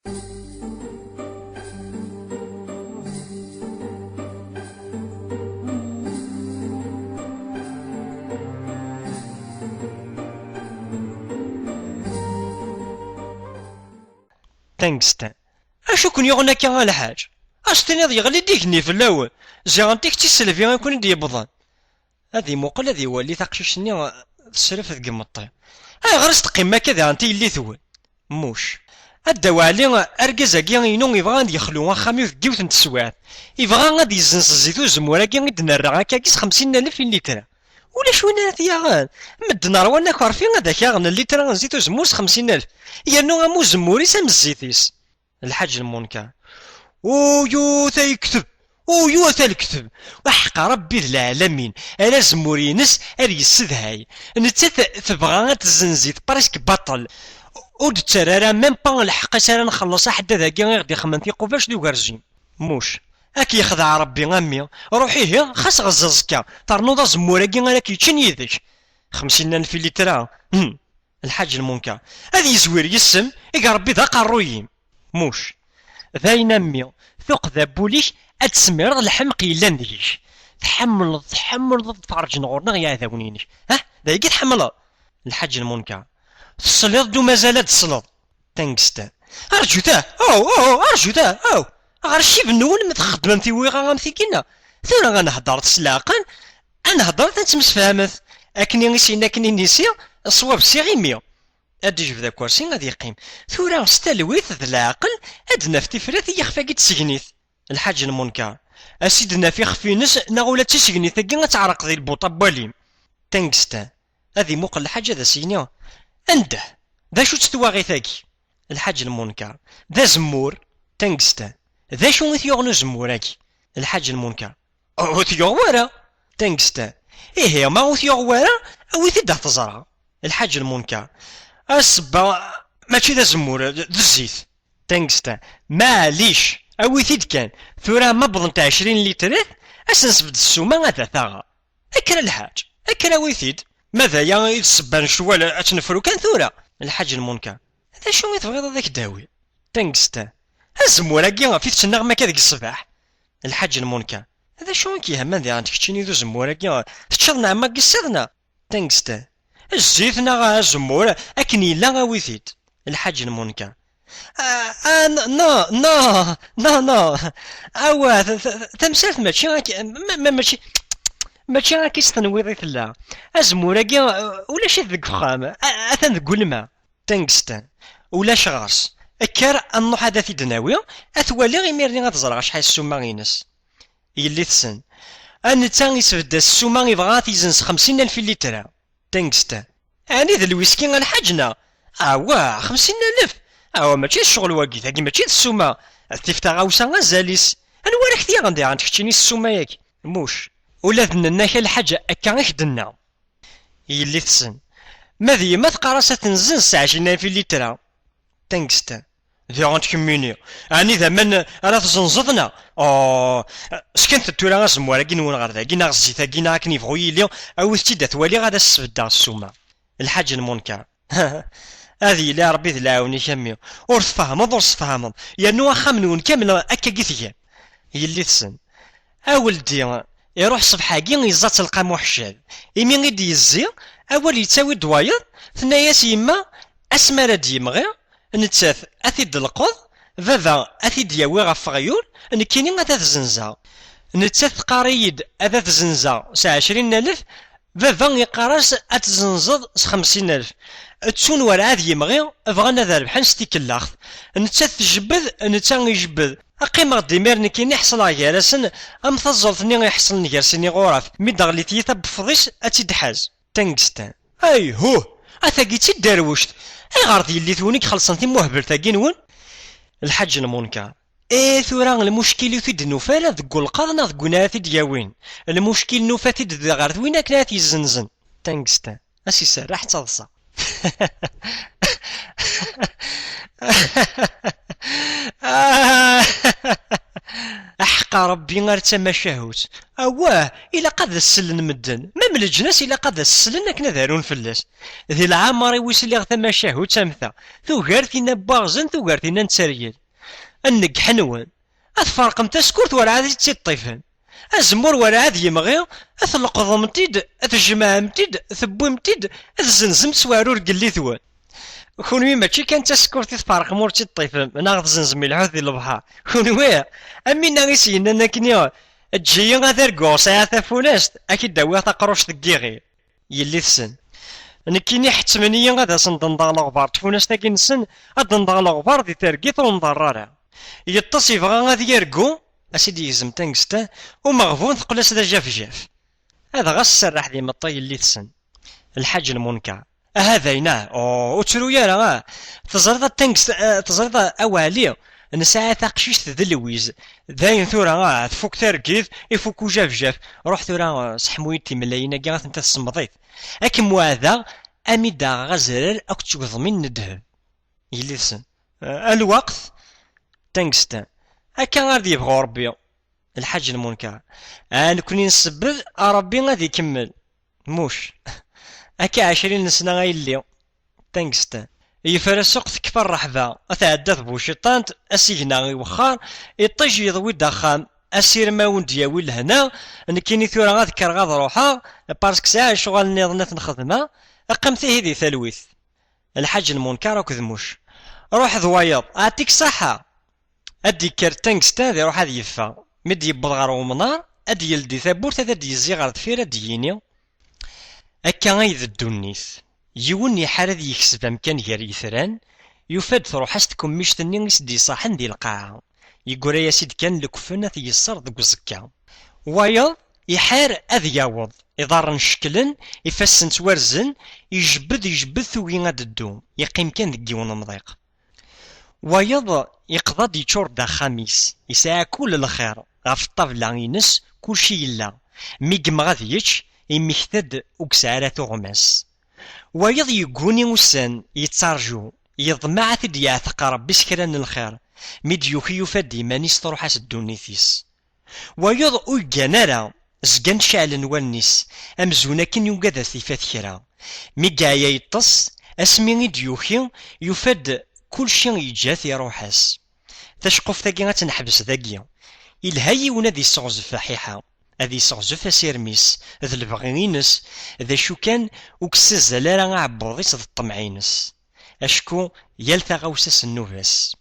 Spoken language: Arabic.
تنكستان اشو كون يغنى كان الحاج اش تنيض يغلي ديكني في الاول جيغانتيك تيسلفي غيكون دي بضان هذه موقل هذه يولي تقشيشني تسرف ذك مطي غرس تقيم كذا انت اللي ثول موش الدوا علي اركزاكي ينو يبغى غادي يخلو خامي في كيوت نتسوات يبغى غادي يزنس الزيتو زموراكي غيدنا كاكيس 50,000 لتر ولا شوينا ثيا مدنا روانا كارفين هذاك غن اللتر نزيتو زموس 50,000 يانو غامو زموري سام الزيتيس الحاج المنكر ويو تيكتب ويو تالكتب وحق ربي العالمين انا زمورينس اري السدهاي نتا تبغى تزنزيت براسك بطل ود ترارا ميم با الحق سالا نخلص حتى ذاكي غادي يخمم في قفاش دو كارجين موش اكي يخدع ربي غامي روحي هي خاص غززكا ترنوض زموراكي غير كيتشن يدك 50,000 لتر الحاج المنكر هذه يزوير يسم يا ربي ذا قرويين موش ذاين امي ثق ذا بوليش اتسمير الحمق يلان ديش تحمل تفرج نغورنا يا ذاونينش ها ذا تحمل الحاج المنكر تصليض دو مازال تصلض تنكستا ارجوتا ارجوتا غرشي بنول ما تخدم في ويغا غامثي كينا ثورا غنهضر تسلاقا انا هضرت نتمسفهمت اكني نسينا كني نسي الصواب سيغيميا ادي جبد كرسي غادي يقيم ثورا استلويت ذا العقل ادنا في تفرات يخفى كي تسجنيت الحاج المنكر اسيدنا في خفينس نغولا تسجنيت كي غتعرق ذي البوطه باليم تنكستا هذه موقع الحاجه ذا سينيا انده ذا شو تستواغي ثاكي الحاج المنكر ذا زمور تنكستا ذا شو ثيوغنو زموراكي الحاج المنكر او ثيوغ تنكستا ايه ما ثيوغ ورا او ثيدا تزرع الحاج المنكر الصبا ماشي ذا زمور ذا الزيت تنكستا معليش او ثيد كان ثورا ما بضنت 20 لتر اسنسبد السومه هذا ثاغا اكرا الحاج اكرا ويثيد ماذا يا السبان شوال اتنفرو كان ثورا الحاج المنكر هذا شو تبغيض ذاك داوي تنكستا الزمورا كي في النغمه كذاك الصباح الحاج المنكر هذا شو كيهمن ذي عندك تشيني ذو زمورا كي تشرنا ما قصدنا تنكستا الزيتنا غا زمورا اكني لا غاويثيد الحاج المنكر نا اوا تمثال ماشي راكي تنويضي لا ازمورا كي ولا شي ذك فخام اثن ذك الماء تنكستان ولا شغاص اكار النوح هذا في دناوي اثوالي غيميرني غتزرع شحال السومه غينس يلي تسن ان تاني يسفد السومه يبغى تيزنس 50,000 لتر تنكستان اني ذا الويسكي غنحاجنا 50,000 ماشي الشغل واقي ثاكي ماشي السومه تفتح غاوسا غزاليس انا ورا اختي غندير عندك تشيني السومه ياك موش ولا ذننا كل حاجه اكا غيخدنا يلي تسن ماذي ما تقراصه تنزل 20,000 لتر تنكستا ذي عندك ميني اني ذا من راه تزنزضنا سكنت تورا غازموارا كي نون غير كي نغزيتا كي ناكني فغوي لي او تيدا ثوالي غادا السفدا السومه الحاج المنكر هذه لا ربي ذلاوني كمي ور تفهمض يا نو خامنون كامل اكا كيثيا يلي تسن اولدي يروح صبحا كي يزا تلقى محشد يمين غيدي يزي اول يتساوي دوايض ثناياس يما اسمرا ديمغي نتاث اثيد القض بابا اثيد ياوي غف غيول نكيني غادا تزنزا نتاث قريد هذا تزنزا 20,000 بابا يقراص اتزنزض 50,000 تسون ورا هذا يمغي بغانا ذا ربحان ستيكلاخ نتا تجبد نتا يجبد اقيم غدي ميرني كي نحصل غيرسن ام تزلطني غيحصل نيرسني غوراف مي دغليتي تبفضيش اتيدحاز تنكستان اي هو اثاكي تداروشت اي غارض يلي ثونيك خلصنتي مهبل ثاكي نون الحاج المنكر ثورا المشكل في النوفال ذكو القرن ذكو ناثي دياوين المشكل نوفاتي ذا غارد وين كناتي الزنزن تنكستان اسي سراح تصلصا احقا ربي غير تماشاهوت اواه الا قاد السلن مدن ما من الجناس الا قاد السلن اكنا دارون فلاس ذي العامر ويسلي تماشاهوت تمثا ثوغارتينا باغزن ثوغارتينا نتسريل انك حنون اثفرقم تسكرت ولا عاد تيطيفن الزمور ولا عاد يمغي اثلقض متيد اثجمع متيد ثبوي متيد اثزنزم سوارور قلي ثوان كونوي ماشي كان تسكرتي تفارق مورتي الطيف ناخذ زنزمي العود ديال البحر كونوي امينا غيسينا انا كنيا تجي غادر كوسا تافوناست اكيد داوي تقروش دكيغي يلي تسن انا كيني حتمنيا غادا سندنضا الغبار تفوناست كي نسن ادنضا الغبار دي ترقيط ونضرارا يتصي بغا غادي يرقو اسيدي يزم تنكستا ومغفون ثقلاس دا جاف جاف هذا غا السراح ديما الطي اللي تسن الحاج المنكر هذينا وترو يا راه تزرد التنكس تزرد اوالي نساعة تقشيش تدلويز داين ثورا تفوك تركيز يفوكو جاف جاف روح ثورا سحمويتي ملايين كاع انت تصمضيت اكم هذا اميدا غزرر اكتشو ضمين ندهب يلي سن الوقت تنكستان هكا غادي يبغى ربي الحاج المنكر نكوني نسبب ربي غادي يكمل موش هكا 20 سنة غايلي تنكستان يفرس سوق تكفر رحبة أتعدى بوشيطانت أسيغنا غيوخار يطيج يضوي داخام أسير ماون دياوي لهنا نكيني ثورا غاذكر غاض روحا بارسك ساعة شغال نيضنات نخدمها أقمتي هذي ثلويث الحاج المنكر وكذموش روح ضوايض أعطيك صحة أدي كار تنكستان ذي روح هذي يفا مد يبض غار ومنار أدي يلدي ثابورت هذا دي يزي غار دفير أدي ييني أكا غايذ الدونيث يون يحارد يكسب أمكان غير يثران يفاد تروح أستكم ميشتني يسدي صاحن دي القاعة يقول يا سيد كان لكفنا تيسر ذوك الزكا وايض يحار أذ يعوض إضار نشكلن يفسن تورزن يجبد ثوي غاد الدوم يقيم كان ذك ديون مضيق وايض يقضى دي تشور دا خميس يساع كل الخير غاف الطابلة ينس كل شي يلا ميقم غادي يتش يمكتد وكسارة تغمس ويض يقوني وسان يتارجو يضمع ثدي يعتق ربي سكران الخير ميد يوخي يفاد مانيس تروحاس الدونيثيس ويض اويقانارا زقان شعل والنيس امزونا كن يوقاذا ثيفات كرا ميقايا يطس اسمي ديوخي يفاد كل شي يجاث يروحاس تشقف ثاقي غتنحبس ذاقي الهاي ونادي صغز فحيحة هذي صغزف اسيرميس ذا البغينس ذا شو كان وكسز لا راه عبوضيس ذا الطمعينس اشكو يالثا غوسس النوفاس